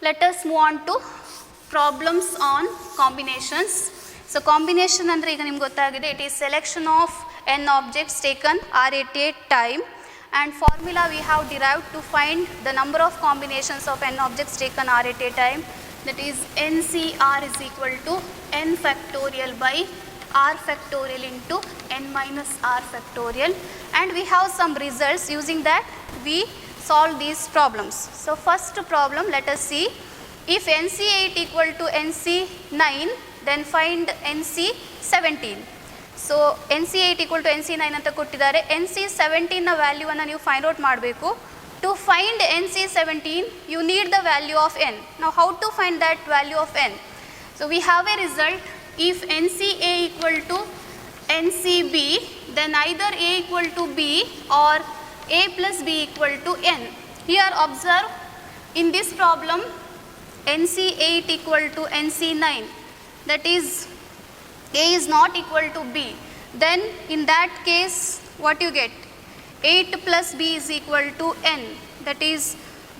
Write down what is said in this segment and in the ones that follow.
Let us move on to problems on combinations. So combination andre ಈಗ ನಿಮಗೆ ಗೊತ್ತಾಗಿದೆ, it is selection of n objects taken r at a time, and formula we have derived to find the number of combinations of n objects taken r at a time, that is NCR is equal to n factorial by r factorial into n minus r factorial, and we have some results. Using that we solve these problems. So first problem, let us see. If NC8 equal to NC9, then find NC17. So NC8 equal to NC9 ಅಂತ ಕೊಟ್ಟಿದ್ದಾರೆ. NC17 ನ ವ್ಯಾಲ್ಯೂವನ್ನು ನೀವು find out ಮಾಡಬೇಕು. To find NC17 you need the value of n. Now how to find that value of n? So we have a result. If NCA equal to NCB, then either A equal to B or A plus B equal to n. Here observe, in this problem NC8 equal to NC9, that is A is not equal to B, then in that case what you get? 8 plus B is equal to n, that is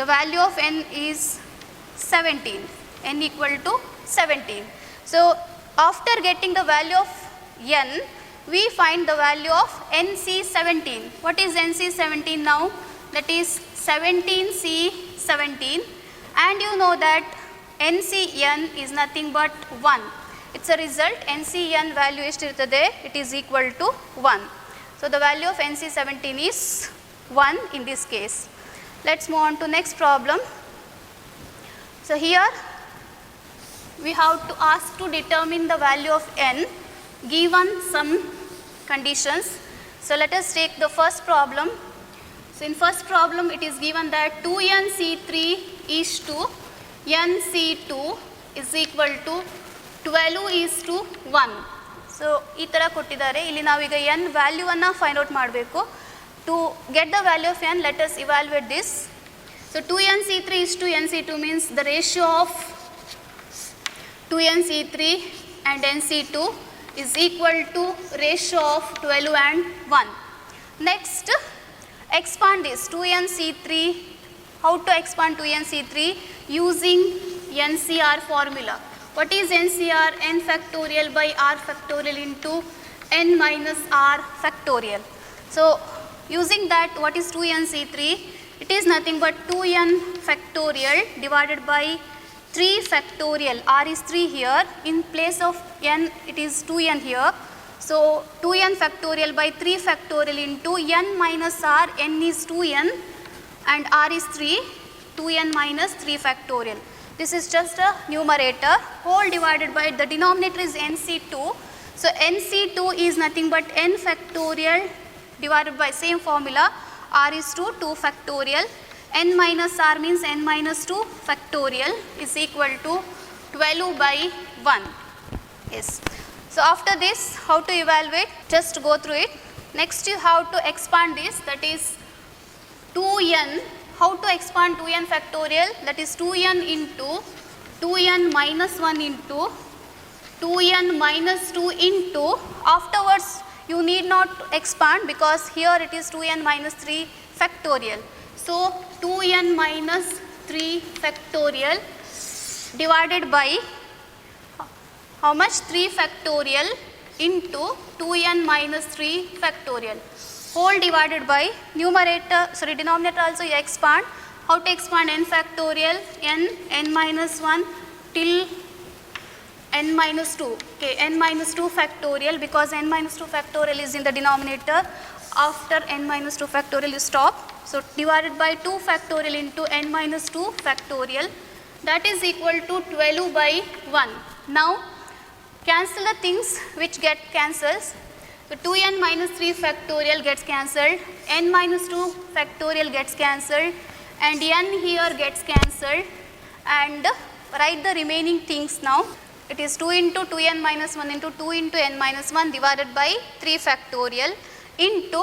the value of n is 17, n equal to 17. So after getting the value of n, we find the value of NC17. What is NC17 now? That is 17C17, and you know that NCN is nothing but 1. It's a result. NCN value eshtirtade, it is equal to 1. So the value of NC17 is 1 in this case. Let's move on to next problem. So here we have to ask to determine the value of n given some conditions. So let us take the first problem. So in first problem it is given that 2nC3 is to nC2 is equal to 12 is to 1. So ಈ ಥರ ಕೊಟ್ಟಿದ್ದಾರೆ. ಇಲ್ಲಿ ನಾವೀಗ n ವ್ಯಾಲ್ಯೂವನ್ನು find out ಮಾಡಬೇಕು. To get the value of n, let us evaluate this. So 2nC3 is to nC2 means the ratio of 2nC3 and nC2 is equal to ratio of 12 and 1. Next, expand this 2nC3. How to expand 2nC3? Using NCR formula. What is NCR? N factorial by r factorial into n minus r factorial. So using that, what is 2nC3? It is nothing but 2n factorial divided by 3 factorial. R is 3 here. In place of n, it is 2n here. So 2n factorial by 3 factorial into n minus r. N is 2n and r is 3. 2n minus 3 factorial. This is just a numerator. Whole divided by the denominator is nC2. So nC2 is nothing but n factorial divided by same formula. R is 2 factorial. N minus r means n minus 2 factorial is equal to 12 by 1. Yes. So after this, how to evaluate? Just go through it. Next you have to expand this, that is 2n. How to expand 2n factorial? That is 2n into 2n minus 1 into 2n minus 2 into, afterwards you need not expand because here it is 2n minus 3 factorial. So 2n minus 3 factorial divided by how much? 3 factorial into 2n minus 3 factorial. Whole divided by numerator, sorry, denominator also you expand. How to expand? N factorial, n minus 1 till n minus 2. Okay, n minus 2 factorial, because n minus 2 factorial is in the denominator. After n minus 2 factorial you stop. So divided by 2 factorial into n minus 2 factorial, that is equal to 12 by 1. Now cancel the things which get cancels. So 2n minus 3 factorial gets cancelled, n minus 2 factorial gets cancelled, and n here gets cancelled, and write the remaining things now. It is 2 into 2n minus 1 into 2 into n minus 1 divided by 3 factorial into,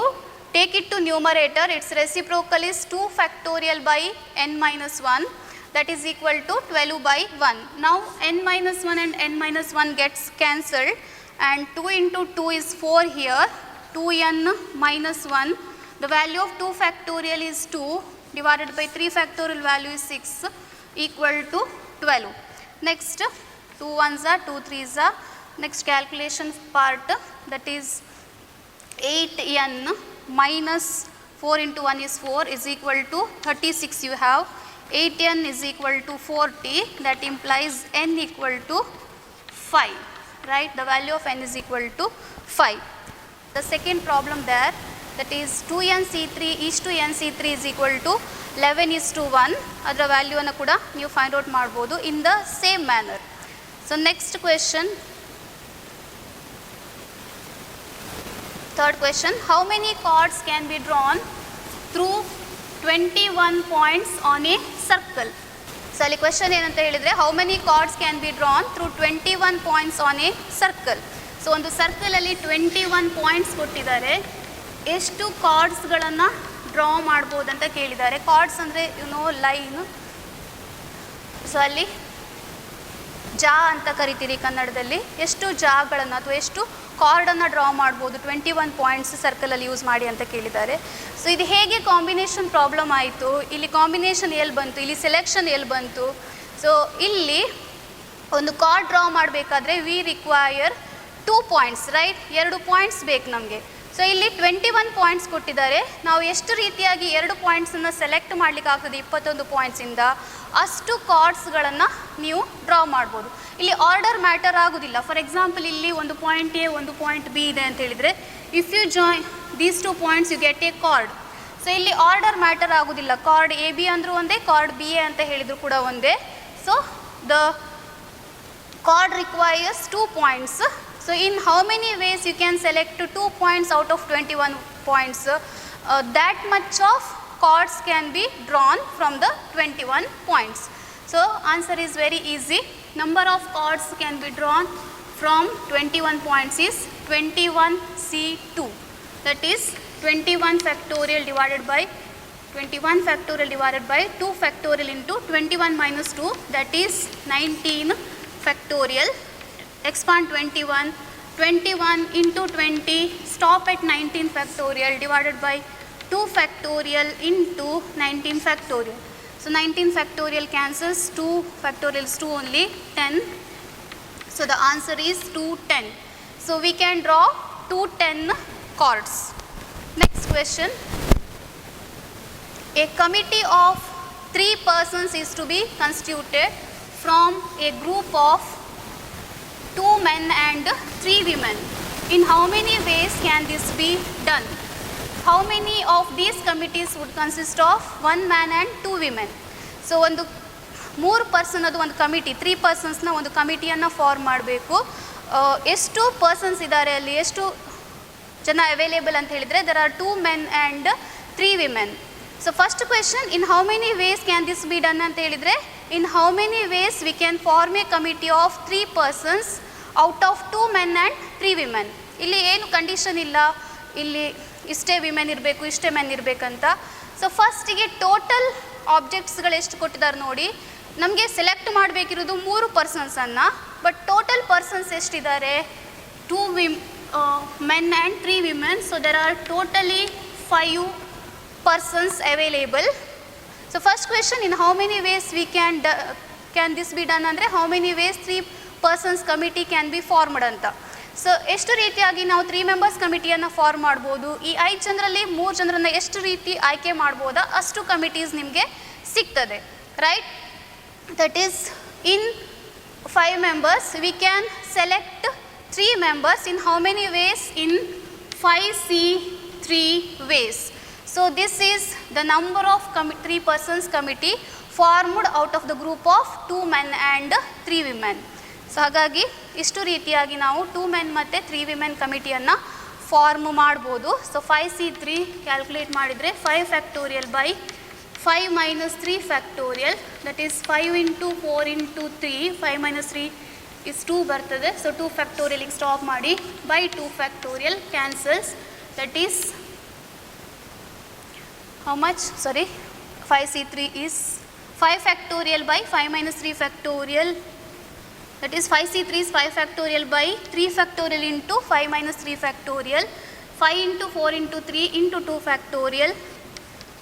take it to numerator, its reciprocal is 2 factorial by n minus 1, that is equal to 12 by 1. Now n minus 1 and n minus 1 gets cancelled, and 2 into 2 is 4 here, 2n minus 1, the value of 2 factorial is 2 divided by 3 factorial value is 6, equal to 12. Next 2 1s are 2 3s are. Next calculation part, that is 8n minus 4 into 1 is 4 is equal to 36 you have. 8n is equal to 40, that implies n equal to 5, right? The value of n is equal to 5. The second problem there, that is 2nc3 is to nc3 is equal to 11 is to 1. ಅದರ ವ್ಯಾಲ್ಯೂವನ್ನು ಕೂಡ ನೀವು find out ಮಾಡ್ಬೋದು in the same manner. So next question, third question, how many chords can be drawn through 21 points on a circle? So ಅಲ್ಲಿ question ಏನಂತ ಹೇಳಿದರೆ, how many cards can be drawn through 21 points on A circle. So ಒಂದು ಸರ್ಕಲಲ್ಲಿ 21 points ಕೊಟ್ಟಿದ್ದಾರೆ, ಎಷ್ಟು ಕಾರ್ಡ್ಸ್ಗಳನ್ನು draw ಮಾಡ್ಬೋದು ಅಂತ ಕೇಳಿದ್ದಾರೆ. Cards ಅಂದರೆ ಲೈನ್, ಸೊ ಅಲ್ಲಿ ಜಾ ಅಂತ ಕರಿತೀರಿ ಕನ್ನಡದಲ್ಲಿ. ಎಷ್ಟು ಜಾಗಳನ್ನು ಅಥವಾ ಎಷ್ಟು ಕಾರ್ಡನ್ನು ಡ್ರಾ ಮಾಡ್ಬೋದು 21 ಪಾಯಿಂಟ್ಸ್ ಸರ್ಕಲಲ್ಲಿ ಯೂಸ್ ಮಾಡಿ ಅಂತ ಕೇಳಿದ್ದಾರೆ. ಸೊ ಇದು ಹೇಗೆ ಕಾಂಬಿನೇಷನ್ ಪ್ರಾಬ್ಲಮ್ ಆಯಿತು, ಇಲ್ಲಿ ಕಾಂಬಿನೇಷನ್ ಎಲ್ಲಿ ಬಂತು, ಇಲ್ಲಿ ಸೆಲೆಕ್ಷನ್ ಎಲ್ಲಿ ಬಂತು? ಸೊ ಇಲ್ಲಿ ಒಂದು ಕಾರ್ಡ್ ಡ್ರಾ ಮಾಡಬೇಕಾದ್ರೆ we require 2 points, right? 2 points ಬೇಕು ನಮಗೆ. ಸೊ ಇಲ್ಲಿ 21 ಪಾಯಿಂಟ್ಸ್ ಕೊಟ್ಟಿದ್ದಾರೆ. ನಾವು ಎಷ್ಟು ರೀತಿಯಾಗಿ 2 ಪಾಯಿಂಟ್ಸನ್ನು ಸೆಲೆಕ್ಟ್ ಮಾಡಲಿಕ್ಕೆ ಆಗ್ತದೆ 21 ಪಾಯಿಂಟ್ಸಿಂದ, ಅಷ್ಟು ಕಾರ್ಡ್ಸ್ಗಳನ್ನು ನೀವು ಡ್ರಾ ಮಾಡ್ಬೋದು. ಇಲ್ಲಿ ಆರ್ಡರ್ ಮ್ಯಾಟರ್ ಆಗೋದಿಲ್ಲ. ಫಾರ್ ಎಕ್ಸಾಂಪಲ್ ಇಲ್ಲಿ ಒಂದು ಪಾಯಿಂಟ್ ಎ ಒಂದು ಪಾಯಿಂಟ್ ಬಿ ಇದೆ ಅಂತ ಹೇಳಿದರೆ, if you join these 2 points you get a chord. So ಇಲ್ಲಿ ಆರ್ಡರ್ ಮ್ಯಾಟರ್ ಆಗೋದಿಲ್ಲ. ಕಾರ್ಡ್ ಎ ಬಿ ಅಂದರೂ ಒಂದೇ, ಕಾರ್ಡ್ ಬಿ ಎ ಅಂತ ಹೇಳಿದ್ರು ಕೂಡ ಒಂದೇ. So the chord requires 2 points. So in how many ways you can select 2 points out of 21 points? That much of cards can be drawn from the 21 points. So answer is very easy. Number of cards can be drawn from 21 points is 21C2. That is 21 factorial divided by 21 factorial divided by 2 factorial into 21 minus 2, that is 19 factorial. Expand 21, 21 into 20, stop at 19 factorial divided by 2 factorial into 19 factorial. So 19 factorial cancels, 2 factorial is 2 only, 10. So the answer is 210. So we can draw 210 cards. Next question, a committee of 3 persons is to be constituted from a group of 2 men and 3 women. In how many ways can this be done? How many of these committees would consist of 1 man and 2 women? So ಒಂದು 3 person ಅದು ಒಂದು committee, 3 ಪರ್ಸನ್ಸ್ನ ಒಂದು ಕಮಿಟಿಯನ್ನು form ಮಾಡಬೇಕು. ಎಷ್ಟು persons ಇದ್ದಾರೆ ಅಲ್ಲಿ, ಎಷ್ಟು ಜನ ಅವೈಲೇಬಲ್ ಅಂತ ಹೇಳಿದರೆ, there are 2 men and 3 women. So first question, in how many ways can this be done ಅಂತ ಹೇಳಿದರೆ, in how many ways we can form a committee of 3 persons out of 2 men and 3 women. ಇಲ್ಲಿ ಏನು condition ಇಲ್ಲ, ಇಲ್ಲಿ ಇಷ್ಟೇ women ಇರಬೇಕು ಇಷ್ಟೇ men ಇರಬೇಕಂತ. ಸೊ ಫಸ್ಟಿಗೆ ಟೋಟಲ್ ಆಬ್ಜೆಕ್ಟ್ಸ್ಗಳು ಎಷ್ಟು ಕೊಟ್ಟಿದ್ದಾರೆ ನೋಡಿ. ನಮಗೆ ಸೆಲೆಕ್ಟ್ ಮಾಡಬೇಕಿರೋದು 3 ಪರ್ಸನ್ಸನ್ನು, ಬಟ್ ಟೋಟಲ್ ಪರ್ಸನ್ಸ್ ಎಷ್ಟಿದ್ದಾರೆ? 2 men and 3 women. So there are totally 5 persons available. So first question, in how many ways we can this be done ಅಂದರೆ, how many ways 3 persons committee can be formed ಅಂತ. So ಎಷ್ಟು ರೀತಿಯಾಗಿ ನಾವು 3 members ಕಮಿಟಿಯನ್ನು form ಮಾಡ್ಬೋದು, ಈ 5 ಜನರಲ್ಲಿ 3 ಜನರನ್ನು ಎಷ್ಟು ರೀತಿ ಆಯ್ಕೆ ಮಾಡ್ಬೋದಾ ಅಷ್ಟು ಕಮಿಟೀಸ್ ನಿಮಗೆ ಸಿಗ್ತದೆ, right? That is in 5 members we can select 3 members in how many ways? In 5C3 ways. So this is the number of 3 persons committee formed out of the group of 2 men and 3 women. So ಹಾಗಾಗಿ ಇಷ್ಟು ರೀತಿಯಾಗಿ ನಾವು 2 men ಮತ್ತು 3 women ಕಮಿಟಿಯನ್ನು form ಮಾಡ್ಬೋದು. So 5C3 calculate ಮಾಡಿದರೆ 5 factorial by 5 minus 3 factorial, that is 5 into 4 into 3, 5 minus 3 is 2 ಬರ್ತದೆ. So 2 factorial stop ಮಾಡಿ, by 2 factorial cancels, that is how much? Sorry, 5C3 is 5 factorial by 5 minus 3 factorial, that is 5C3 is 5 factorial by 3 factorial into 5 minus 3 factorial, 5 into 4 into 3 into 2 factorial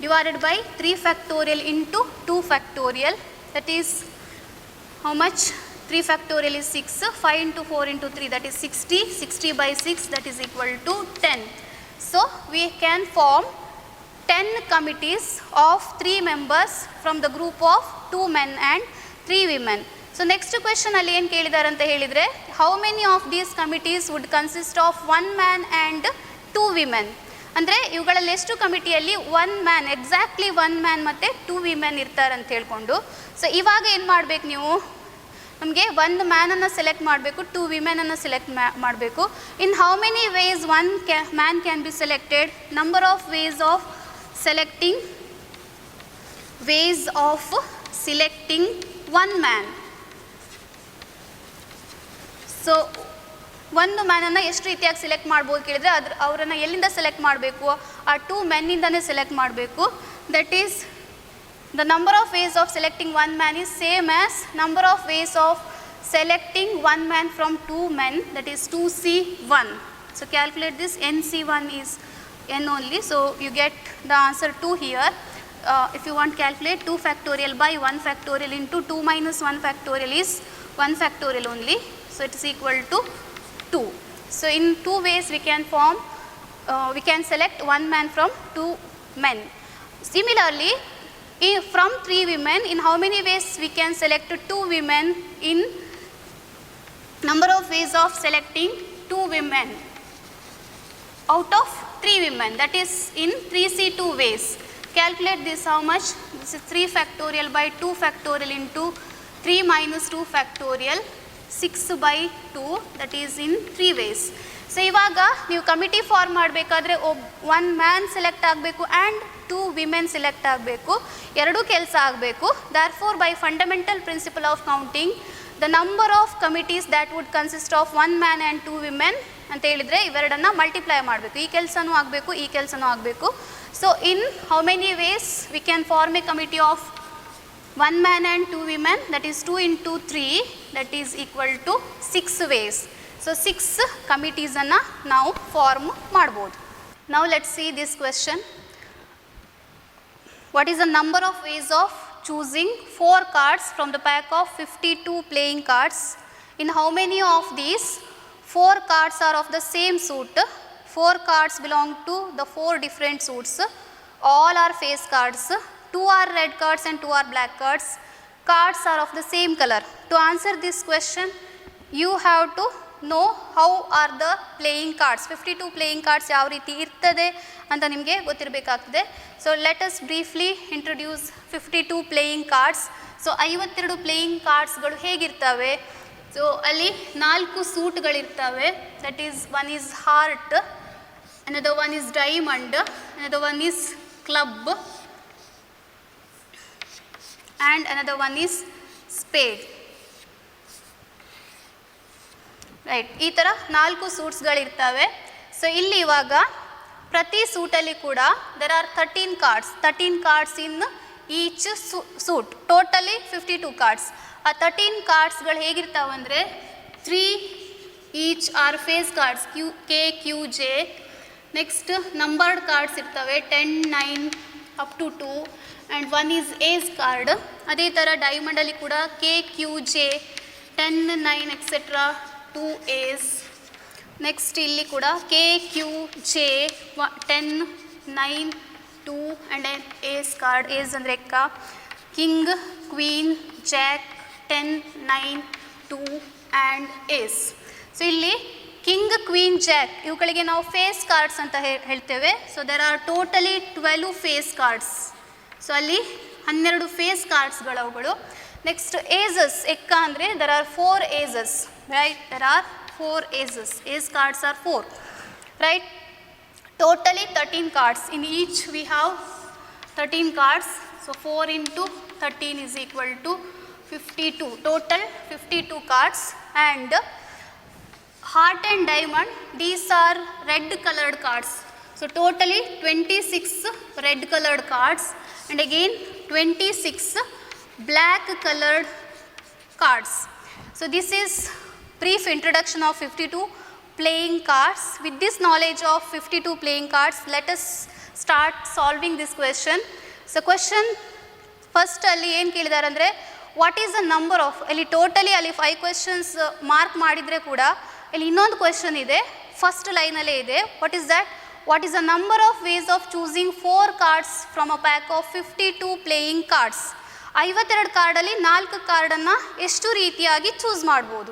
divided by 3 factorial into 2 factorial that is how much? 3 factorial is 6, 5 into 4 into 3 that is 60, 60 by 6 that is equal to 10. So we can form 10 committees of 3 members from the group of 2 men and 3 women. So next question ಅಲ್ಲಿ ಏನು ಕೇಳಿದ್ದಾರೆ ಅಂತ ಹೇಳಿದರೆ, how many of these committees would consist of 1 man and 2 women? ಅಂದರೆ ಇವುಗಳಲ್ಲಿ ಎಷ್ಟು ಕಮಿಟಿಯಲ್ಲಿ 1 man exactly 1 man ಮತ್ತು 2 women ಇರ್ತಾರೆ ಅಂತ ಹೇಳ್ಕೊಂಡು, ಸೊ ಇವಾಗ ಏನು ಮಾಡಬೇಕು ನೀವು, ನಮಗೆ 1 ಮ್ಯಾನನ್ನು ಸೆಲೆಕ್ಟ್ ಮಾಡಬೇಕು, 2 ವಿಮೆನನ್ನು ಸೆಲೆಕ್ಟ್ ಮಾಡಬೇಕು. In how many ways 1 man can be selected? Number of ways of selecting 1 man. So 1 ಮ್ಯಾನನ್ನು ಎಷ್ಟು ರೀತಿಯಾಗಿ ಸೆಲೆಕ್ಟ್ ಮಾಡ್ಬೋದು ಕೇಳಿದರೆ ಅವರನ್ನು ಎಲ್ಲಿಂದ ಸೆಲೆಕ್ಟ್ ಮಾಡಬೇಕು? ಆ 2 ಮೆನ್ನಿಂದನೇ ಸೆಲೆಕ್ಟ್ ಮಾಡಬೇಕು. That is the number of ways of selecting 1 man is same as number of ways of selecting 1 man from 2 men, that is 2C1. So calculate this. NC1 is n only, so you get the answer 2 here. If you want calculate 2 factorial by 1 factorial into 2 minus 1 factorial is 1 factorial only, so it is equal to 2. So in 2 ways we can form, we can select 1 man from 2 men. Similarly, from 3 women, in how many ways we can select 2 women? In number of ways of selecting 2 women out of 3 women, that is in 3C2 ways. Calculate this. How much? This is 3 factorial by 2 factorial into 3 minus 2 factorial 6 by 2, that is in 3 ways. So ಇವಾಗ ನೀವು committee form ಮಾಡಬೇಕಾದ್ರೆ 1 man select ಆಗಬೇಕು and 2 women select ಆಗಬೇಕು, ಎರಡೂ ಕೆಲಸ ಆಗಬೇಕು. Therefore by fundamental principle of counting the number of committees that would consist of 1 man and 2 women ಅಂತ ಹೇಳಿದರೆ ಇವೆರಡನ್ನು ಮಲ್ಟಿಪ್ಲೈ ಮಾಡಬೇಕು. ಈ ಕೆಲಸನೂ ಆಗಬೇಕು, ಈ ಕೆಲಸನೂ ಆಗಬೇಕು. So in how many ways we can form a committee of 1 man and 2 women, that is 2 into 3, that is equal to 6 ways. So 6 committees anna now form ಮಾಡಬಹುದು. Now let's see this question. What is the number of ways of choosing 4 cards from the pack of 52 playing cards? In how many of these 4 cards are of the same suit? 4 cards belong to the 4 different suits. All are face cards. 2 are red cards and 2 are black cards. Cards are of the same color. To answer this question, you have to know how are the playing cards. 52 playing cards ಯಾವ ರೀತಿ ಇರ್ತದೆ ಅಂತ ನಿಮಗೆ ಗೊತ್ತಿರಬೇಕಾಗ್ತದೆ. So let us briefly introduce 52 playing cards. So 52 playing ಕಾರ್ಡ್ಸ್ಗಳು ಹೇಗಿರ್ತವೆ? So ಅಲ್ಲಿ 4 ಸೂಟ್ಗಳಿರ್ತವೆ. That is one is heart, another one is diamond, another one is club, and another one is spade. Right, ಈ ಥರ 4 ಸೂಟ್ಸ್ಗಳಿರ್ತವೆ. ಸೊ ಇಲ್ಲಿ ಇವಾಗ ಪ್ರತಿ ಸೂಟಲ್ಲಿ ಕೂಡ there are 13 cards. 13 cards in each suit, totally 52 cards. ಆ 13 ಕಾರ್ಡ್ಸ್ಗಳು ಹೇಗಿರ್ತಾವಂದರೆ 3 each are face cards, K Q J. Next numbered cards ಇರ್ತವೆ 10, 9 up to 2, and one is ace card. ಅದೇ ಥರ ಡೈಮಂಡಲ್ಲಿ ಕೂಡ K Q J 10, 9 etcetera 2 ace. Next ಇಲ್ಲಿ ಕೂಡ K Q J 10, 9, 2 and an ace card. Ace ಅಂದರೆ ಎಕ್ಕ. King, queen, jack 10, 9, 2 and ace. So ಇಲ್ಲಿ king, queen, jack ಇವುಗಳಿಗೆ ನಾವು ಫೇಸ್ ಕಾರ್ಡ್ಸ್ ಅಂತ ಹೇಳ್ತೇವೆ. So there are totally 12 face cards. So ಅಲ್ಲಿ 12 face ಕಾರ್ಡ್ಸ್ಗಳು ಅವುಗಳು. ನೆಕ್ಸ್ಟ್ ಏಸಸ್, ಎಕ್ಕ ಅಂದರೆ there are 4 aces, right? There are 4 aces. Ace cards are 4, right? Totally 13 cards. In each we have 13 cards. So 4 into 13 is equal to 52. Total 52 cards. And heart and diamond, these are red colored cards. So totally 26 red colored cards, and again 26 black colored cards. So this is brief introduction of 52 playing cards. With this knowledge of 52 playing cards, let us start solving this question. So question first ಅಲ್ಲಿ ಏನು ಕೇಳಿದ್ದಾರೆ ಅಂದರೆ what is the number of, ಇಲ್ಲಿ totally ಅಲ್ಲಿ 5 questions mark ಮಾಡಿದರೆ ಕೂಡ ಇಲ್ಲಿ ಇನ್ನೊಂದು ಕ್ವೆಶನ್ ಇದೆ, ಫಸ್ಟ್ ಲೈನಲ್ಲೇ ಇದೆ. What is that? What is the number of ways of choosing 4 cards from a pack of 52 playing cards. 52 ಕಾರ್ಡಲ್ಲಿ 4 ಕಾರ್ಡನ್ನು ಎಷ್ಟು ರೀತಿಯಾಗಿ ಚೂಸ್ ಮಾಡ್ಬೋದು.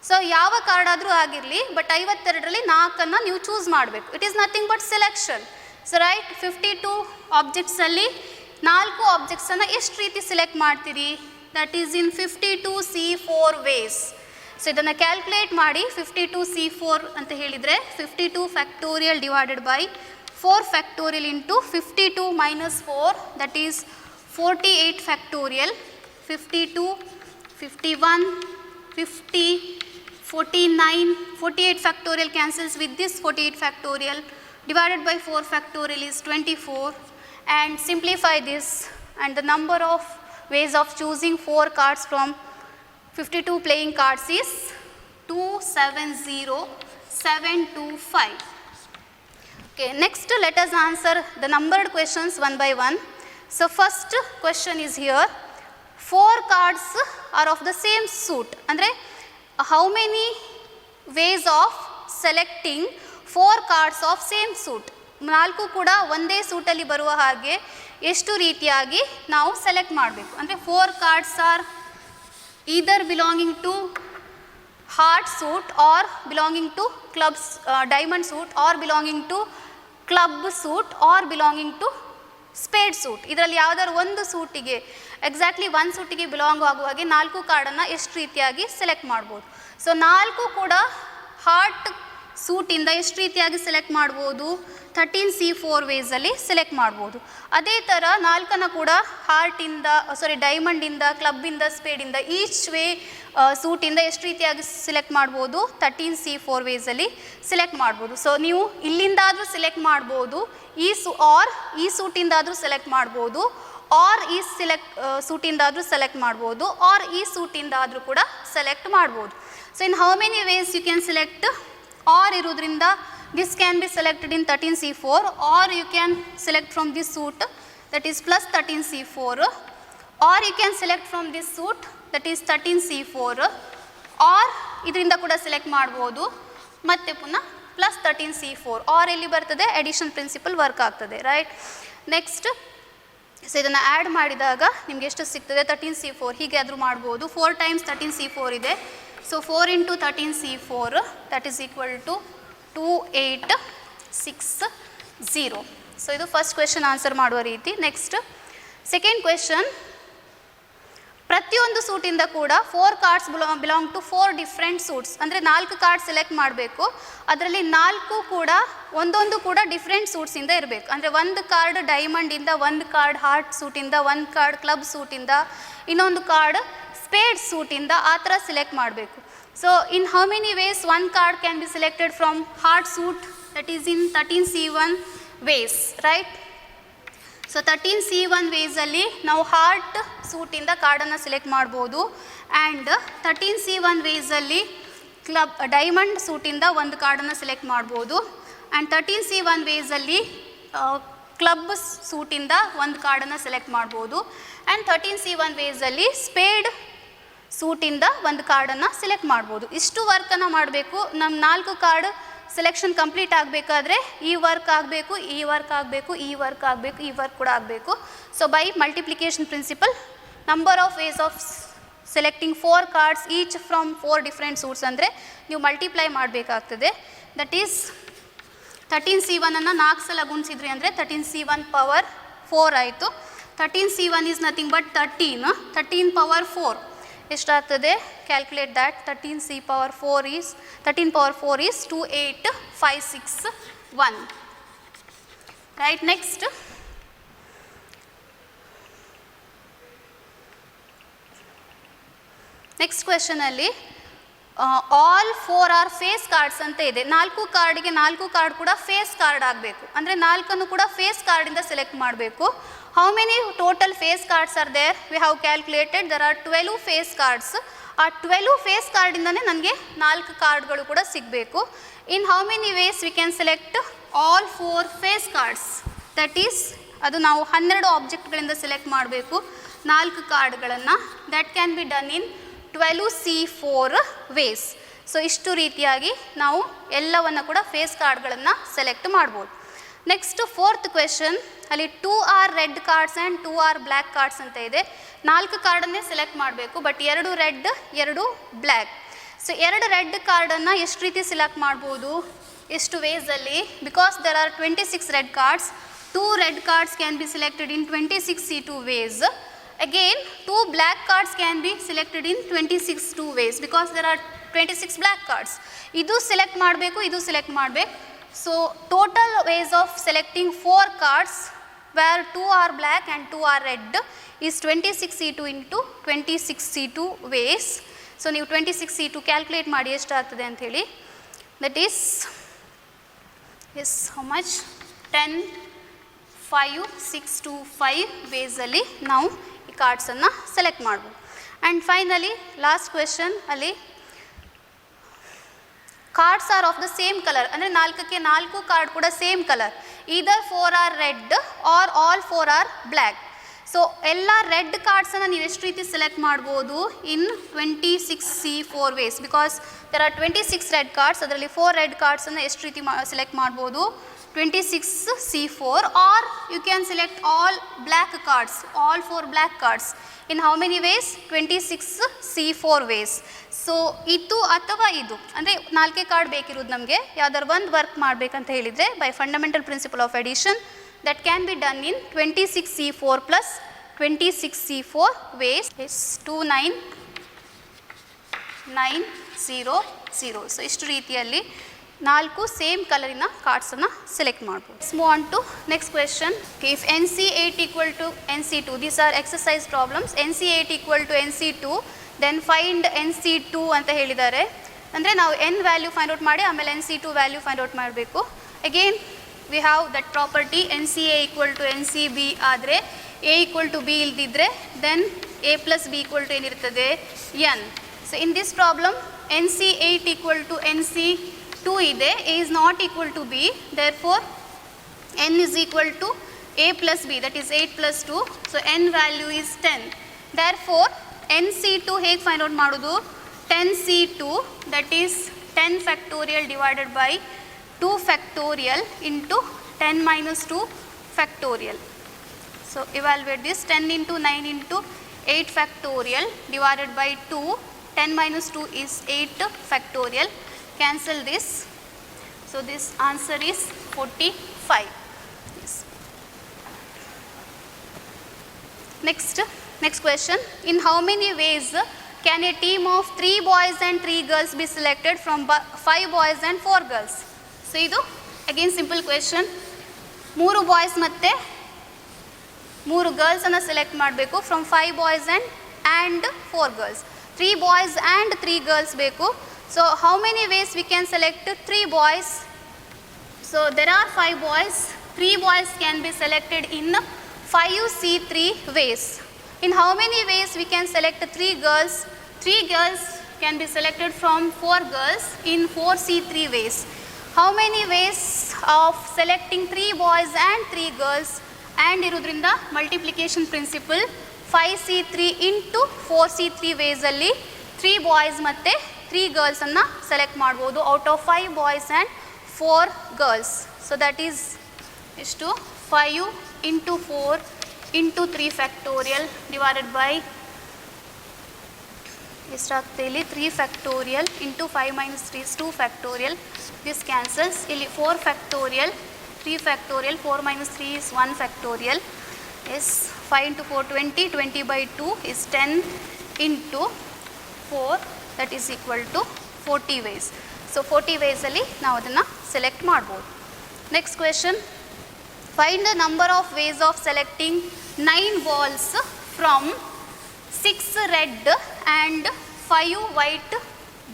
ಸೊ ಯಾವ ಕಾರ್ಡ್ ಆದರೂ ಆಗಿರಲಿ, ಬಟ್ 52ರಲ್ಲಿ 4ಅನ್ನು ನೀವು ಚೂಸ್ ಮಾಡಬೇಕು. It is nothing but selection. So right, 52 ಆಬ್ಜೆಕ್ಟ್ಸಲ್ಲಿ 4 ಆಬ್ಜೆಕ್ಟ್ಸನ್ನು ಎಷ್ಟು ರೀತಿ ಸೆಲೆಕ್ಟ್ ಮಾಡ್ತೀರಿ? That is in 52C4 ways. So ಇದನ್ನು ಕ್ಯಾಲ್ಕುಲೇಟ್ ಮಾಡಿ. 52C4 ಅಂತ ಹೇಳಿದರೆ 52 factorial divided by 4 factorial into 52 minus 4, that is 48 factorial. 52, 51, 50, 49, 48 factorial cancels with this 48 factorial, divided by 4 factorial is 24, and simplify this, and the number of ways of choosing 4 cards from 52 playing cards is 270725. Okay, next let us answer the numbered questions one by one. So first question is here, 4 cards are of the same suit. Andre how many ways of selecting 4 cards of same suit? 4 ಕೂಡ ಒಂದೇ ಸೂಟಲ್ಲಿ ಬರುವ ಹಾಗೆ ಎಷ್ಟು ರೀತಿಯಾಗಿ ನಾವು select ಮಾಡಬೇಕು. ಅಂದರೆ 4 cards are either belonging to heart suit or belonging to clubs diamond suit or belonging to club suit or belonging to spade suit. ಇದರಲ್ಲಿ ಯಾವುದಾದ್ರು ಒಂದು ಸೂಟಿಗೆ ಎಕ್ಸಾಕ್ಟ್ಲಿ ಒಂದು ಸೂಟಿಗೆ ಬಿಲಾಂಗ್ ಆಗುವ ಹಾಗೆ 4 ಕಾರ್ಡನ್ನು ಎಷ್ಟು ರೀತಿಯಾಗಿ ಸೆಲೆಕ್ಟ್ ಮಾಡ್ಬೋದು. ಸೊ 4 ಕೂಡ ಹಾರ್ಟ್ ಸೂಟಿಂದ ಎಷ್ಟು ರೀತಿಯಾಗಿ ಸೆಲೆಕ್ಟ್ ಮಾಡ್ಬೋದು? 13C4 ವೇಸಲ್ಲಿ ಸೆಲೆಕ್ಟ್ ಮಾಡ್ಬೋದು. ಅದೇ ಥರ 4 ಕೂಡ ಹಾರ್ಟಿಂದ ಡೈಮಂಡಿಂದ, ಕ್ಲಬ್ಬಿಂದ, ಸ್ಪೇಡಿಂದ, ಈಚ್ ವೇ ಸೂಟಿಂದ ಎಷ್ಟು ರೀತಿಯಾಗಿ ಸೆಲೆಕ್ಟ್ ಮಾಡ್ಬೋದು? 13C4 ವೇಸಲ್ಲಿ ಸೆಲೆಕ್ಟ್ ಮಾಡ್ಬೋದು. ಸೊ ನೀವು ಇಲ್ಲಿಂದಾದರೂ ಸೆಲೆಕ್ಟ್ ಮಾಡ್ಬೋದು, ಈ ಸೂಟಿಂದಾದರೂ ಸೆಲೆಕ್ಟ್ ಮಾಡ್ಬೋದು, ಆರ್ ಈ ಸೂಟಿಂದಾದರೂ ಸೆಲೆಕ್ಟ್ ಮಾಡ್ಬೋದು, ಆರ್ ಈ ಸೂಟಿಂದಾದರೂ ಕೂಡ ಸೆಲೆಕ್ಟ್ ಮಾಡ್ಬೋದು. So in how many ways you can select? Or ಇರೋದ್ರಿಂದ this can be selected in 13C4, or you can select from this suit, that is plus 13C4, or you can select from this suit, that is 13C4, or ಇದರಿಂದ ಕೂಡ select ಮಾಡ್ಬೋದು, ಮತ್ತೆ ಪುನಃ plus 13C4, R ಎಲ್ಲಿ ಬರ್ತದೆ? Addition principal work ಆಗ್ತದೆ, right. Next, so ಇದನ್ನು add ಮಾಡಿದಾಗ ನಿಮ್ಗೆ ಎಷ್ಟು ಸಿಗ್ತದೆ? 13C4 ಹೀಗೆ ಆದರೂ ಮಾಡ್ಬೋದು. 4 times 13C4 ಇದೆ. So 4 into 13C4, that is equal to 2860. ಸೊ ಇದು ಫಸ್ಟ್ ಕ್ವೆಶನ್ ಆನ್ಸರ್ ಮಾಡುವ ರೀತಿ. ನೆಕ್ಸ್ಟ್ ಸೆಕೆಂಡ್ ಕ್ವೆಶನ್, ಪ್ರತಿಯೊಂದು ಸೂಟಿಂದ ಕೂಡ 4 cards belong to 4 different suits. ಅಂದರೆ 4 ಕಾರ್ಡ್ ಸೆಲೆಕ್ಟ್ ಮಾಡಬೇಕು, ಅದರಲ್ಲಿ 4 ಕೂಡ ಒಂದೊಂದು ಕೂಡ ಡಿಫ್ರೆಂಟ್ ಸೂಟ್ಸಿಂದ ಇರಬೇಕು. ಅಂದರೆ ಒಂದು ಕಾರ್ಡ್ ಡೈಮಂಡಿಂದ, ಒಂದು ಕಾರ್ಡ್ ಹಾರ್ಟ್ ಸೂಟಿಂದ, ಒಂದು ಕಾರ್ಡ್ ಕ್ಲಬ್ ಸೂಟಿಂದ, ಇನ್ನೊಂದು ಕಾರ್ಡ್ ಸ್ಪೇಡ್ ಸೂಟಿಂದ, ಆ ಥರ ಸೆಲೆಕ್ಟ್ ಮಾಡಬೇಕು. So in how many ways one card can be selected from heart suit? That is in 13C1 ways, right? So 13C1 ways ಅಲ್ಲಿ ನಾವು ಹಾರ್ಟ್ ಸೂಟಿಂದ ಕಾರ್ಡನ್ನು select ಮಾಡ್ಬೋದು, and 13C1 ways ಅಲ್ಲಿ club diamond ಸೂಟಿಂದ ಒಂದು ಕಾರ್ಡನ್ನು ಸೆಲೆಕ್ಟ್ ಮಾಡ್ಬೋದು, and 13C1 ways ಅಲ್ಲಿ club ಸೂಟಿಂದ ಒಂದು ಕಾರ್ಡನ್ನು ಸೆಲೆಕ್ಟ್ ಮಾಡ್ಬೋದು, ಆ್ಯಂಡ್ 13C1 ways ಅಲ್ಲಿ ಸ್ಪೇಡ್ ಸೂಟಿಂದ ಒಂದು ಕಾರ್ಡನ್ನು ಸೆಲೆಕ್ಟ್ ಮಾಡ್ಬೋದು. ಇಷ್ಟು ವರ್ಕನ್ನು ಮಾಡಬೇಕು. ನಮ್ಮ 4 ಕಾರ್ಡ್ ಸೆಲೆಕ್ಷನ್ ಕಂಪ್ಲೀಟ್ ಆಗಬೇಕಾದ್ರೆ ಈ ವರ್ಕ್ ಆಗಬೇಕು, ಈ ವರ್ಕ್ ಆಗಬೇಕು, ಈ ವರ್ಕ್ ಆಗಬೇಕು, ಈ ವರ್ಕ್ ಕೂಡ ಆಗಬೇಕು. So by multiplication principle, number of ways of selecting 4 cards each from 4 different suits ಅಂದರೆ ನೀವು ಮಲ್ಟಿಪ್ಲೈ ಮಾಡಬೇಕಾಗ್ತದೆ. ದಟ್ ಈಸ್ 13C1ಅನ್ನು 4 ಸಲ ಗುಣಿಸಿದ್ರಿ ಅಂದರೆ 13C1 ಪವರ್ 4 ಆಯಿತು. 13C1 is nothing but 13 power 4 ಎಷ್ಟಾಗ್ತದೆ? Calculate that. 13 power 4 is 28561, right. Next ಕ್ವೆಶನಲ್ಲಿ ಆಲ್ 4 ಆರ್ ಫೇಸ್ ಕಾರ್ಡ್ಸ್ ಅಂತ ಇದೆ. 4 ಕಾರ್ಡಿಗೆ 4 ಕಾರ್ಡ್ ಕೂಡ ಫೇಸ್ ಕಾರ್ಡ್ ಆಗಬೇಕು. ಅಂದರೆ 4 ಕೂಡ ಫೇಸ್ ಕಾರ್ಡಿಂದ ಸೆಲೆಕ್ಟ್ ಮಾಡಬೇಕು. How many total face cards are there? We have calculated there are 12 face cards. ಆ 12 ಫೇಸ್ ಕಾರ್ಡಿಂದನೇ ನನಗೆ 4 ಕಾರ್ಡ್ಗಳು ಕೂಡ ಸಿಗಬೇಕು. In how many ways we can select all 4 face cards? That is ಅದು ನಾವು 12 ಆಬ್ಜೆಕ್ಟ್ಗಳಿಂದ ಸೆಲೆಕ್ಟ್ ಮಾಡಬೇಕು. 4 ಕಾರ್ಡ್ಗಳನ್ನು that can be done in 12C4 ways. So ಇಷ್ಟು ರೀತಿಯಾಗಿ ನಾವು ಎಲ್ಲವನ್ನು ಕೂಡ ಫೇಸ್ ಕಾರ್ಡ್ಗಳನ್ನು ಸೆಲೆಕ್ಟ್ ಮಾಡ್ಬೋದು. ನೆಕ್ಸ್ಟ್ 4th ಕ್ವೆಶನ್, ಅಲ್ಲಿ 2 are red cards and 2 are black cards ಅಂತ ಇದೆ. 4 ಕಾರ್ಡನ್ನೇ ಸೆಲೆಕ್ಟ್ ಮಾಡಬೇಕು, but 2 red 2 black. So 2 red ಕಾರ್ಡನ್ನು ಎಷ್ಟು ರೀತಿ ಸೆಲೆಕ್ಟ್ ಮಾಡ್ಬೋದು, ಎಷ್ಟು ವೇಸಲ್ಲಿ? Because there are 26 red cards, 2 red cards can be selected in 26C2 ways. Again 2 black cards can be selected in 26 ways because there are 26 black cards. ಇದು select ಮಾಡಬೇಕು, ಇದು select ಮಾಡಬೇಕು. So total ways of selecting 4 cards where 2 are black and 2 are red is 26C2 into 26C2 ways. So ನೀವು 26C2 calculate ಮಾಡಿ ಎಷ್ಟಾಗ್ತದೆ ಅಂಥೇಳಿ. That is how much? 10, 5, 6 to 5 ವೇಸಲ್ಲಿ ನಾವು ಈ ಕಾರ್ಡ್ಸನ್ನು ಸೆಲೆಕ್ಟ್ ಮಾಡ್ಬೋದು. ಆ್ಯಂಡ್ ಫೈನಲಿ ಲಾಸ್ಟ್ ಕ್ವೆಶನ್, ಅಲ್ಲಿ cards are of the same colour, ಅಂದರೆ 4ಕ್ಕೆ 4 ಕಾರ್ಡ್ ಕೂಡ same colour, either 4 are red or all 4 are black. So ಎಲ್ಲ ರೆಡ್ ಕಾರ್ಡ್ಸನ್ನು ನೀವು ಎಷ್ಟು ರೀತಿ ಸೆಲೆಕ್ಟ್ ಮಾಡ್ಬೋದು in 26C4 ways. Because there are 26 red cards, ಅದರಲ್ಲಿ 4 ರೆಡ್ ಕಾರ್ಡ್ಸನ್ನು ಎಷ್ಟು ರೀತಿ ಸೆಲೆಕ್ಟ್ ಮಾಡ್ಬೋದು 26C4, or you can select all black cards, all 4 black cards in how many ways 26C4 ways. So ಇದು ಅಥವಾ ಇದು, ಅಂದರೆ 4 ಕಾರ್ಡ್ ಬೇಕಿರೋದು ನಮಗೆ ಯಾವ್ದಾರು ಒಂದು ವರ್ಕ್ ಮಾಡಬೇಕಂತ ಹೇಳಿದರೆ by fundamental principle of addition that can be done in 26C4 plus 26C4 ways is 2, 9, 9, 0, 0. So ಇಷ್ಟು ರೀತಿಯಲ್ಲಿ 4 ಸೇಮ್ ಕಲರಿನ ಕಾರ್ಡ್ಸನ್ನು ಸೆಲೆಕ್ಟ್ ಮಾಡ್ಬೋದು. Move on to next question. If NC8 equal to NC2, these are exercise problems. NC8 equal to NC2, then find NC2 ಅಂತ ಹೇಳಿದ್ದಾರೆ. ಅಂದರೆ ನಾವು n value find out ಮಾಡಿ ಆಮೇಲೆ NC2 ವ್ಯಾಲ್ಯೂ ಫೈಂಡ್ ಔಟ್ ಮಾಡಬೇಕು. Again we have that property NCA equal to NCB ಆದರೆ A equal to B ಇಲ್ದಿದ್ರೆ then A plus B equal to ಏನಿರ್ತದೆ n. So in this problem NC8 equal to NC2 ಇದೆ, A is not equal to B, therefore n is equal to A plus B, that is 8 plus 2, so n value is 10. Therefore NC2 ಹೇಗೆ find out ಮಾಡೋದು, 10C2 that is 10 factorial divided by 2 factorial into 10 minus 2 factorial. So evaluate this, 10 into 9 into 8 factorial divided by 2, 10 minus 2 is 8 factorial, cancel this. So this answer is 45. Yes. Next question, in how many ways can a team of 3 boys and 3 girls be selected from 5 boys and 4 girls? So ಇದು again simple question. 3 boys ಮತ್ತು 3 ಗರ್ಲ್ಸನ್ನು select ಮಾಡಬೇಕು from 5 boys and 4 girls. 3 boys and 3 girls ಬೇಕು. So how many ways we can select 3 boys? So there are 5 boys, 3 boys can be selected in 5C3 ways. In how many ways we can select 3 girls? 3 girls can be selected from 4 girls in 4C3 ways. How many ways of selecting 3 boys and 3 girls? And ಇರೋದ್ರಿಂದ multiplication principle 5C3 into 4C3 ವೇಸಲ್ಲಿ 3 boys ಮತ್ತು 3 ಗರ್ಲ್ಸನ್ನು select ಮಾಡ್ಬೋದು out of 5 boys and 4 girls. So that is ಎಷ್ಟು 5 into 4 into 3 factorial divided by ಎಷ್ಟಾಗ್ತದೆ ಇಲ್ಲಿ 3 factorial into 5 minus 3 is 2 factorial. This cancels. ಇಲ್ಲಿ 4 factorial 3 factorial 4 minus 3 is 1 factorial. Yes 5 into 4 20, 20 by 2 is 10 into 4, that is equal to 40 ways. So 40 ವೇಸಲ್ಲಿ ನಾವು ಅದನ್ನು select ಮಾಡ್ಬೋದು. Next question, find the number of ways of selecting 9 balls from 6 red and 5 white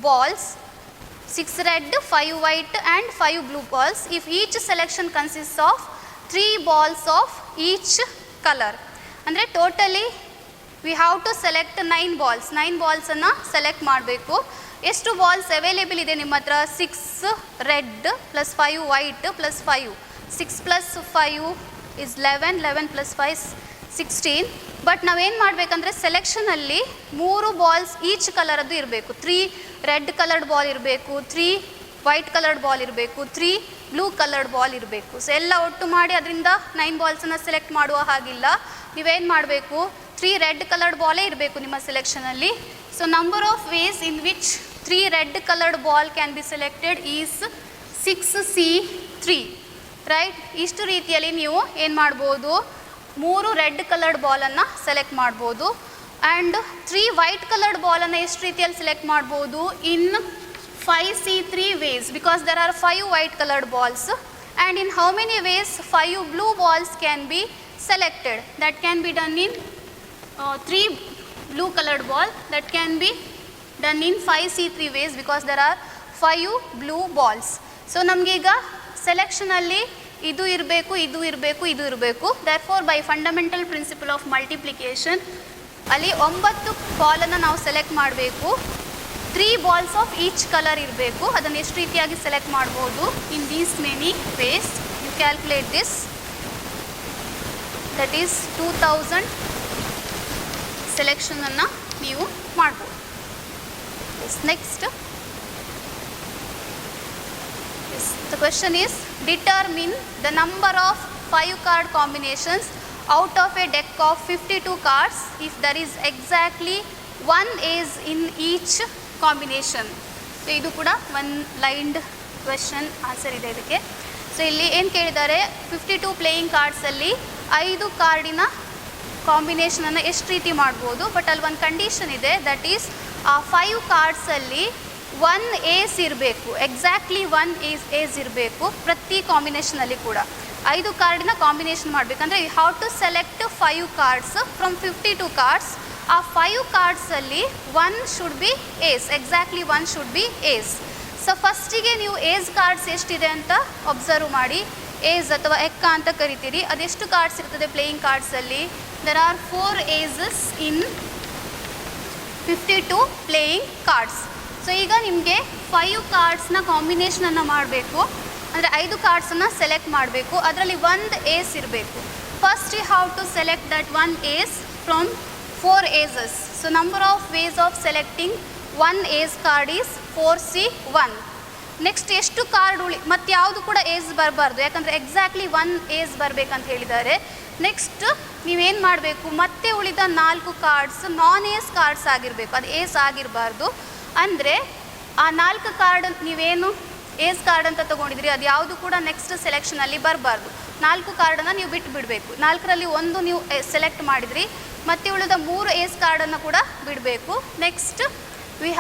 balls, 6 red, 5 white and 5 blue balls if each selection consists of 3 balls of each color. ಅಂದರೆ totally we have to select 9 balls. 9 ಬಾಲ್ಸನ್ನು select ಮಾಡಬೇಕು. ಎಷ್ಟು balls available ಇದೆ ನಿಮ್ಮ ಹತ್ರ? 6 red plus 5 white plus 5. 6 plus 5 is 11, 11 plus 5 is 16. But ನಾವೇನು ಮಾಡಬೇಕಂದ್ರೆ ಸೆಲೆಕ್ಷನಲ್ಲಿ 3 balls each ಕಲರದ್ದು ಇರಬೇಕು. 3 ರೆಡ್ ಕಲರ್ಡ್ ಬಾಲ್ ಇರಬೇಕು, 3 ವೈಟ್ ಕಲರ್ಡ್ ಬಾಲ್ ಇರಬೇಕು, 3 ಬ್ಲೂ ಕಲರ್ಡ್ ಬಾಲ್ ಇರಬೇಕು. ಸೊ ಎಲ್ಲ ಒಟ್ಟು ಮಾಡಿ ಅದರಿಂದ 9 ಬಾಲ್ಸನ್ನು ಸೆಲೆಕ್ಟ್ ಮಾಡುವ ಹಾಗಿಲ್ಲ. ನೀವೇನು ಮಾಡಬೇಕು, 3 ರೆಡ್ ಕಲರ್ಡ್ ಬಾಲೇ ಇರಬೇಕು ನಿಮ್ಮ ಸೆಲೆಕ್ಷನಲ್ಲಿ. So number of ways in which 3 red coloured ball can be selected is 6C3. Right. ಇಷ್ಟು ರೀತಿಯಲ್ಲಿ ನೀವು ಏನು ಮಾಡ್ಬೋದು, 3 ರೆಡ್ ಕಲರ್ಡ್ ಬಾಲನ್ನು ಸೆಲೆಕ್ಟ್ ಮಾಡ್ಬೋದು. ಆ್ಯಂಡ್ 3 ವೈಟ್ ಕಲರ್ಡ್ ಬಾಲನ್ನು ಎಷ್ಟು ರೀತಿಯಲ್ಲಿ ಸೆಲೆಕ್ಟ್ ಮಾಡ್ಬೋದು, ಇನ್ 5C3 ways, because there are 5 white colored balls. And in how many ways 5 blue balls can be selected? That can be done in 3 blue colored ball, that can be done in 5C3 ways, because there are 5 blue balls. So ನಮಗೆ ಈಗ ಸೆಲೆಕ್ಷನಲ್ಲಿ ಇದು ಇರಬೇಕು, ಇದು ಇರಬೇಕು, ಇದು ಇರಬೇಕು. therefore by fundamental principle of multiplication ಅಲ್ಲಿ 9 ಬಾಲನ್ನು ನಾವು ಸೆಲೆಕ್ಟ್ ಮಾಡಬೇಕು. 3 balls of each color ಇರಬೇಕು. ಅದನ್ನು ಎಷ್ಟು ರೀತಿಯಾಗಿ ಸೆಲೆಕ್ಟ್ ಮಾಡ್ಬೋದು, in these many ways. You calculate this, that is 2000 ಸೆಲೆಕ್ಷನನ್ನು ನೀವು ಮಾಡ್ಬೋದು. Next the question is, determine the number of 5 card combinations out of a deck of 52 cards if there is exactly 1 ace in each combination. So ಇದು ಕೂಡ 1 lined question answer ಇದೆ ಇದಕ್ಕೆ. So ಇಲ್ಲಿ ಏನು ಕೇಳಿದ್ದಾರೆ, 52 ಪ್ಲೇಯಿಂಗ್ ಕಾರ್ಡ್ಸಲ್ಲಿ 5 ಕಾರ್ಡಿನ ಕಾಂಬಿನೇಷನನ್ನು ಎಷ್ಟು ರೀತಿ ಮಾಡ್ಬೋದು. ಬಟ್ ಅಲ್ಲಿ ಒಂದು ಕಂಡೀಷನ್ ಇದೆ, ದಟ್ ಈಸ್ ಆ 5 ಕಾರ್ಡ್ಸಲ್ಲಿ 1 ಏಸ್ ಇರಬೇಕು, ಎಕ್ಸಾಕ್ಟ್ಲಿ 1 ಏಸ್ ಇರಬೇಕು ಪ್ರತಿ ಕಾಂಬಿನೇಷನಲ್ಲಿ ಕೂಡ. 5 ಕಾರ್ಡಿನ ಕಾಂಬಿನೇಷನ್ ಮಾಡಬೇಕಂದ್ರೆ you have to select 5 cards from 52 cards. ಆ 5 ಕಾರ್ಡ್ಸಲ್ಲಿ 1 should be ace, exactly 1 should be ace. So ಫಸ್ಟಿಗೆ ನೀವು ಏಸ್ ಕಾರ್ಡ್ಸ್ ಎಷ್ಟಿದೆ ಅಂತ ಒಬ್ಸರ್ವ್ ಮಾಡಿ. ಏಸ್ ಅಥವಾ ಎಕ್ಕ ಅಂತ ಕರಿತೀರಿ, ಅದೆಷ್ಟು ಕಾರ್ಡ್ಸ್ ಇರ್ತದೆ ಪ್ಲೇಯಿಂಗ್ ಕಾರ್ಡ್ಸಲ್ಲಿ. There are 4 aces in 52 playing cards. So ಈಗ ನಿಮಗೆ 5 ಕಾರ್ಡ್ಸ್ನ ಕಾಂಬಿನೇಷನನ್ನು ಮಾಡಬೇಕು, ಅಂದರೆ 5 ಕಾರ್ಡ್ಸನ್ನು ಸೆಲೆಕ್ಟ್ ಮಾಡಬೇಕು. ಅದರಲ್ಲಿ 1 ಏಸ್ ಇರಬೇಕು. First you have to select that 1 ace from 4 aces. So number of ways of selecting 1 ace card is 4C1. Next ಎಷ್ಟು ಕಾರ್ಡ್ ಮತ್ತು ಯಾವುದು ಕೂಡ ಏಸ್ ಬರಬಾರ್ದು, ಯಾಕಂದರೆ ಎಕ್ಸಾಕ್ಟ್ಲಿ 1 ಏಸ್ ಬರಬೇಕಂತ ಹೇಳಿದ್ದಾರೆ. ನೆಕ್ಸ್ಟ್ ನೀವೇನು ಮಾಡಬೇಕು, ಮತ್ತೆ ಉಳಿದ 4 ಕಾರ್ಡ್ಸ್ ನಾನ್ ಏಸ್ ಕಾರ್ಡ್ಸ್ ಆಗಿರಬೇಕು, ಅದು ಏಸ್ ಆಗಿರಬಾರ್ದು. ಅಂದರೆ ಆ 4 ಕಾರ್ಡ್ ನೀವೇನು ಏಸ್ ಕಾರ್ಡ್ ಅಂತ ತೊಗೊಂಡಿದ್ರಿ ಅದು ಯಾವುದು ಕೂಡ ನೆಕ್ಸ್ಟ್ ಸೆಲೆಕ್ಷನಲ್ಲಿ ಬರಬಾರ್ದು. 4 ಕಾರ್ಡನ್ನು ನೀವು ಬಿಟ್ಟು ಬಿಡಬೇಕು. 4ರಲ್ಲಿ 1 ನೀವು ಸೆಲೆಕ್ಟ್ ಮಾಡಿದ್ರಿ, ಮತ್ತು ಉಳಿದ 3 ಏಸ್ ಕಾರ್ಡನ್ನು ಕೂಡ ಬಿಡಬೇಕು. Next we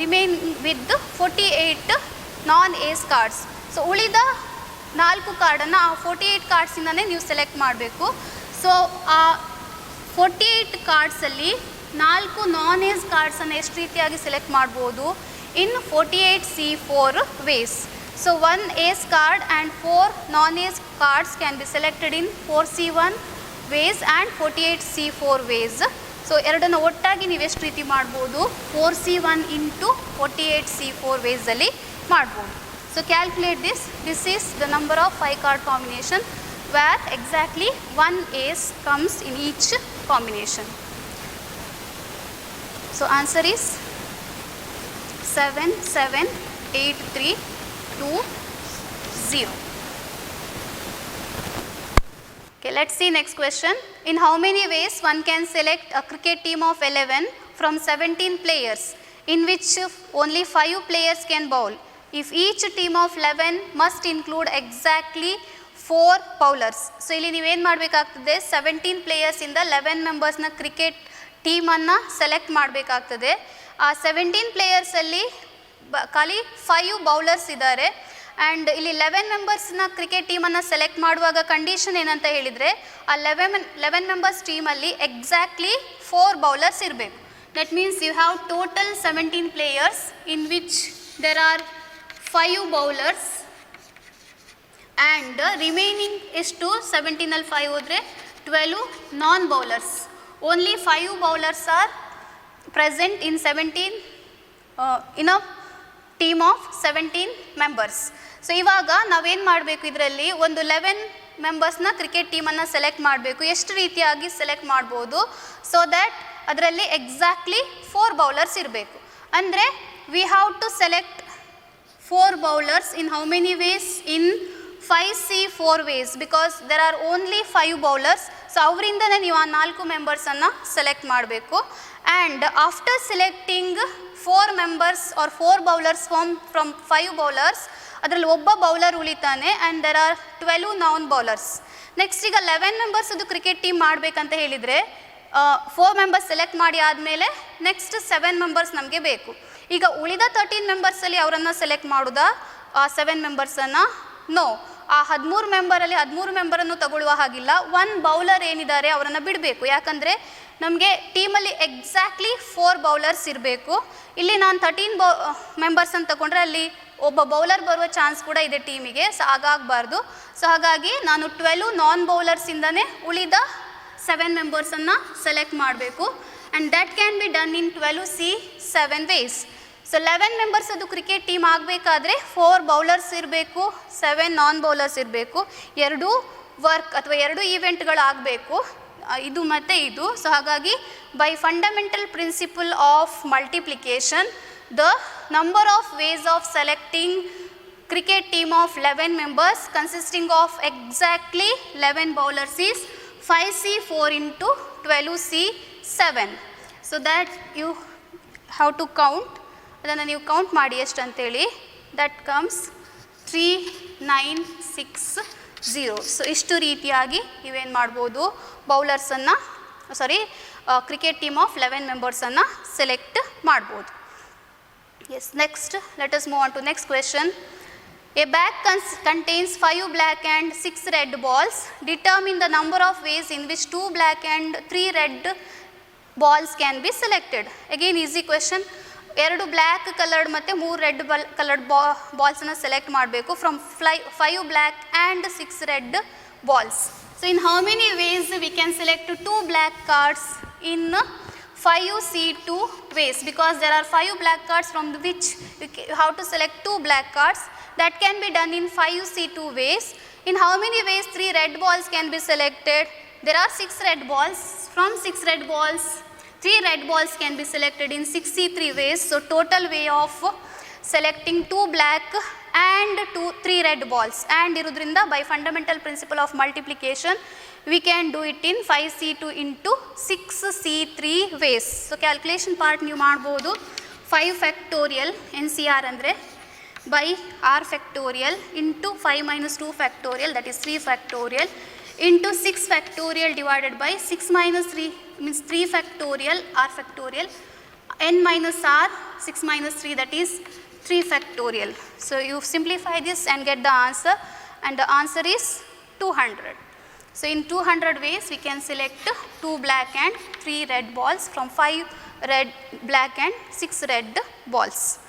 remain with 48 non ace cards. So ಉಳಿದ 4 ಕಾರ್ಡನ್ನು ಆ 48 ಕಾರ್ಡ್ಸಿಂದನೇ ನೀವು ಸೆಲೆಕ್ಟ್ ಮಾಡಬೇಕು. ಸೊ ಆ 48 ಕಾರ್ಡ್ಸಲ್ಲಿ 4 ನಾನ್ ಏಸ್ ಕಾರ್ಡ್ಸನ್ನು ಎಷ್ಟು ರೀತಿಯಾಗಿ ಸೆಲೆಕ್ಟ್ ಮಾಡ್ಬೋದು, in 48C4 ways. So 1 ace card and 4 non-ace cards can be selected in 4C1 ways and 48C4 ways. So ಎರಡನ್ನು ಒಟ್ಟಾಗಿ ನೀವು ಎಷ್ಟು ರೀತಿ ಮಾಡ್ಬೋದು, 4C1 into 48C4 ವೇಸಲ್ಲಿ ಮಾಡ್ಬೋದು. So calculate this. This is the number of 5 card combination where exactly 1 ace comes in each combination. So answer is 778320. Okay, let's see next question. In how many ways one can select a cricket team of 11 from 17 players in which only 5 players can bowl if each team of 11 must include exactly 4 bowlers. So ಇಲ್ಲಿ ನೀವೇನು ಮಾಡಬೇಕಾಗ್ತದೆ, 17 ಪ್ಲೇಯರ್ಸಿಂದ 11 ಮೆಂಬರ್ಸ್ನ cricket ಟೀಮನ್ನು select ಮಾಡಬೇಕಾಗ್ತದೆ. ಆ 17 ಪ್ಲೇಯರ್ಸಲ್ಲಿ ಖಾಲಿ 5 bowlers ಇದ್ದಾರೆ. And ಇಲ್ಲಿ 11 ಮೆಂಬರ್ಸ್ನ ಕ್ರಿಕೆಟ್ ಟೀಮನ್ನು ಸೆಲೆಕ್ಟ್ ಮಾಡುವಾಗ ಕಂಡೀಷನ್ ಏನಂತ ಹೇಳಿದರೆ, ಆ 11 ಮೆಂಬರ್ಸ್ ಟೀಮಲ್ಲಿ ಎಕ್ಸಾಕ್ಟ್ಲಿ 4 ಬೌಲರ್ಸ್ ಇರಬೇಕು. That means you have total 17 players in which there are 5 bowlers and remaining ಎಷ್ಟು 17ಅಲ್ಲಿ 5 ಹೋದರೆ 12 non bowlers. Only 5 bowlers are present in 17 in a team of 17 members. So ಇವಾಗ ನಾವೇನು ಮಾಡಬೇಕು, ಇದರಲ್ಲಿ ಒಂದು 11 ಮೆಂಬರ್ಸ್ನ ಕ್ರಿಕೆಟ್ ಟೀಮನ್ನು ಸೆಲೆಕ್ಟ್ ಮಾಡಬೇಕು. ಎಷ್ಟು ರೀತಿಯಾಗಿ ಸೆಲೆಕ್ಟ್ ಮಾಡ್ಬೋದು? ಸೊ ದ್ಯಾಟ್ ಅದರಲ್ಲಿ ಎಕ್ಸಾಕ್ಟ್ಲಿ 4 ಬೌಲರ್ಸ್ ಇರಬೇಕು. ಅಂದರೆ we have to select 4 bowlers in how many ways? In 5C 4 ways, because there are only 5 bowlers. So ಅವರಿಂದನೇ ನೀವು ಆ 4 ಮೆಂಬರ್ಸನ್ನು ಸೆಲೆಕ್ಟ್ ಮಾಡಬೇಕು. And after selecting 4 members or 4 bowlers from 5 bowlers, ಅದರಲ್ಲಿ ಒಬ್ಬ ಬೌಲರ್ ಉಳಿತಾನೆ. And there are 12 non bowlers. Next ಈಗ 11 members ಅದು ಕ್ರಿಕೆಟ್ ಟೀಮ್ ಮಾಡಬೇಕಂತ ಹೇಳಿದರೆ 4 ಮೆಂಬರ್ಸ್ ಸೆಲೆಕ್ಟ್ ಮಾಡಿ ಆದಮೇಲೆ ನೆಕ್ಸ್ಟ್ 7 ಮೆಂಬರ್ಸ್ ನಮಗೆ ಬೇಕು. ಈಗ ಉಳಿದ 13 ಮೆಂಬರ್ಸಲ್ಲಿ ಅವರನ್ನು ಸೆಲೆಕ್ಟ್ ಮಾಡೋದಾ 7 ಮೆಂಬರ್ಸನ್ನು? ನೋ. ಆ 13 ಮೆಂಬರಲ್ಲಿ 13 ಮೆಂಬರನ್ನು ತಗೊಳ್ಳುವ ಹಾಗಿಲ್ಲ. 1 ಬೌಲರ್ ಏನಿದ್ದಾರೆ ಅವರನ್ನು ಬಿಡಬೇಕು. ಯಾಕಂದರೆ ನಮಗೆ ಟೀಮಲ್ಲಿ ಎಕ್ಸಾಕ್ಟ್ಲಿ 4 ಬೌಲರ್ಸ್ ಇರಬೇಕು. ಇಲ್ಲಿ ನಾನು 13 ಮೆಂಬರ್ಸನ್ನು ತಗೊಂಡ್ರೆ ಅಲ್ಲಿ ಒಬ್ಬ ಬೌಲರ್ ಬರುವ ಚಾನ್ಸ್ ಕೂಡ ಇದೆ ಟೀಮಿಗೆ. ಸೊ ಹಾಗಾಗಬಾರ್ದು. ಸೊ ಹಾಗಾಗಿ ನಾನು 12 ನಾನ್ ಬೌಲರ್ಸಿಂದನೇ ಉಳಿದ 7 ಮೆಂಬರ್ಸನ್ನು ಸೆಲೆಕ್ಟ್ ಮಾಡಬೇಕು. And that can be done in 12C 7 ways. So 11 members ಅದು ಕ್ರಿಕೆಟ್ ಟೀಮ್ ಆಗಬೇಕಾದ್ರೆ 4 ಬೌಲರ್ಸ್ ಇರಬೇಕು, 7 ನಾನ್ ಬೌಲರ್ಸ್ ಇರಬೇಕು. 2 ವರ್ಕ್ ಅಥವಾ 2 ಈವೆಂಟ್ಗಳು ಆಗಬೇಕು, ಇದು ಮತ್ತು ಇದು. ಸೊ ಹಾಗಾಗಿ by fundamental principle of multiplication, the number of ways of selecting cricket team of 11 members consisting of exactly 11 bowlers is 5C4 into 12C7. So that you have to count. ಅದನ್ನು ನೀವು count ಮಾಡಿ ಎಷ್ಟು ಅಂತೇಳಿ. That comes 3960. So ಇಷ್ಟು ರೀತಿಯಾಗಿ ನೀವೇನು ಮಾಡ್ಬೋದು, ಬೌಲರ್ಸನ್ನು ಕ್ರಿಕೆಟ್ ಟೀಮ್ ಆಫ್ 11 ಮೆಂಬರ್ಸನ್ನು ಸೆಲೆಕ್ಟ್ ಮಾಡ್ಬೋದು. Yes, next let us move on to next question. A bag contains 5 black and 6 red balls. Determine the number of ways in which 2 black and 3 red balls can be selected. Again easy question. 2 black coloured ಮತ್ತು 3 red coloured ಬಾಲ್ಸನ್ನು select ಮಾಡಬೇಕು from 5 black and 6 red balls. So in how many ways we can select 2 black cards in 5C2 ways, because there are 5 black cards from which you have to select 2 black cards. That can be done in 5C2 ways. In how many ways 3 red balls can be selected? There are 6 red balls. From 6 red balls, 3 red balls can be selected in 6C3 ways. So total way of selecting 2 black and 3 red balls. And irudrinda by fundamental principle of multiplication, we can do it in 5C2 into 6C3 ways. So calculation part ನೀವು ಮಾಡ್ಬೋದು. 5 factorial NCR ಅಂದರೆ by r factorial into 5 minus 2 factorial, that is 3 factorial, into 6 factorial divided by 6 minus 3 means 3 factorial r factorial, n minus r 6 minus 3, that is 3 factorial. So you simplify this and get the answer, and the answer is 200. So in 200 ways we can select 2 black and 3 red balls from 5 red, black and 6 red balls.